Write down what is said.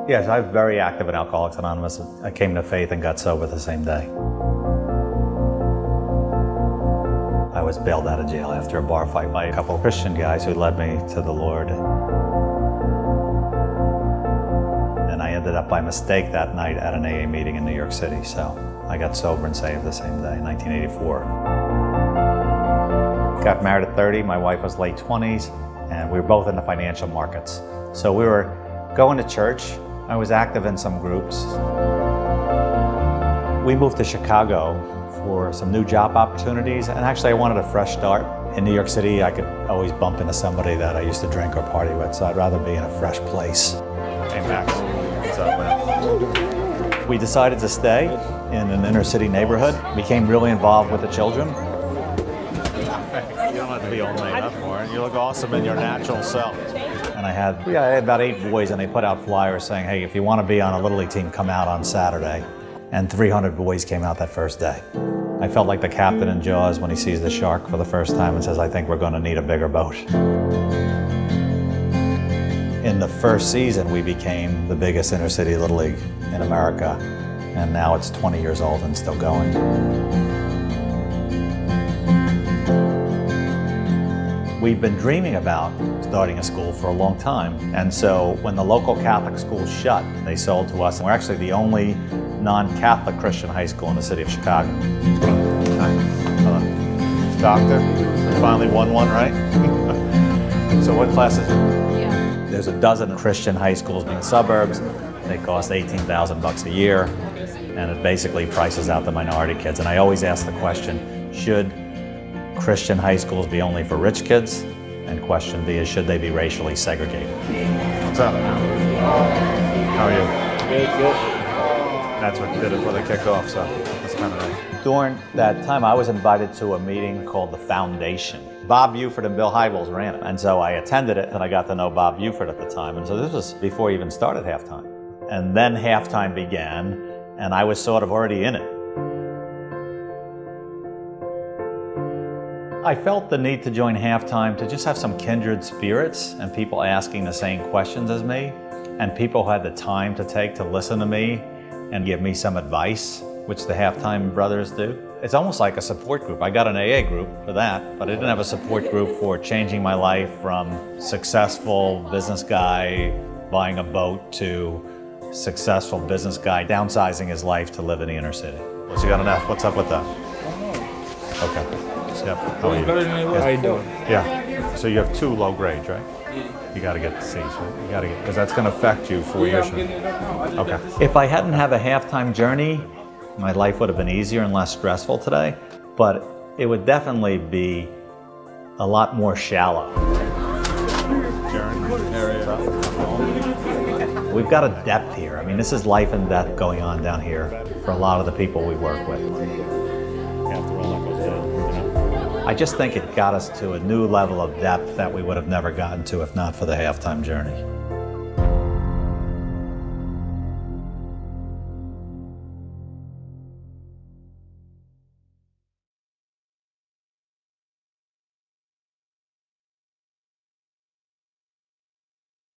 Yes, I was very active in Alcoholics Anonymous. I came to faith and got sober the same day. I was bailed out of jail after a bar fight by a couple of Christian guys who led me to the Lord. And I ended up by mistake that night at an AA meeting in New York City. So I got sober and saved the same day, 1984. Got married at 30, my wife was late 20s, and we were both in the financial markets. So we were going to church. I was active in some groups. We moved to Chicago for some new job opportunities, and actually I wanted a fresh start. In New York City, I could always bump into somebody that I used to drink or party with, so I'd rather be in a fresh place. Hey Max, what's up, man? We decided to stay in an inner city neighborhood, became really involved with the children. You don't have to be all made up for it. You look awesome in your natural self. And I had about 8 boys, and they put out flyers saying, hey, if you want to be on a Little League team, come out on Saturday. And 300 boys came out that first day. I felt like the captain in Jaws when he sees the shark for the first time and says, I think we're going to need a bigger boat. In the first season, we became the biggest inner city Little League in America. And now it's 20 years old and still going. We've been dreaming about starting a school for a long time. And so when the local Catholic school shut, they sold to us. And we're actually the only non-Catholic Christian high school in the city of Chicago. Doctor, finally won one, right? So what class is it? Yeah. There's a dozen Christian high schools in the suburbs. They cost $18,000 a year. And it basically prices out the minority kids. And I always ask the question, should Christian high schools be only for rich kids? And question B is, should they be racially segregated? What's up? How are you? Good. That's what did it for the kickoff, so that's kind of nice. During that time, I was invited to a meeting called the Foundation. Bob Buford and Bill Hybels ran it, and so I attended it, and I got to know Bob Buford at the time. And so this was before he even started halftime. And then halftime began, and I was sort of already in it. I felt the need to join halftime to just have some kindred spirits and people asking the same questions as me, and people who had the time to take to listen to me and give me some advice, which the Halftime Brothers do. It's almost like a support group. I got an AA group for that, but I didn't have a support group for changing my life from successful business guy buying a boat to successful business guy downsizing his life to live in the inner city. So you got an F, what's up with that? Okay. Yep. How are you? How you doing? Yeah. So you have 2 low grades, right? You got to get the C's, right? You got to get, because that's going to affect you for years from now. Okay. If I hadn't have a halftime journey, my life would have been easier and less stressful today, but it would definitely be a lot more shallow. We've got a depth here. I mean, this is life and death going on down here for a lot of the people we work with. I just think it got us to a new level of depth that we would have never gotten to if not for the halftime journey.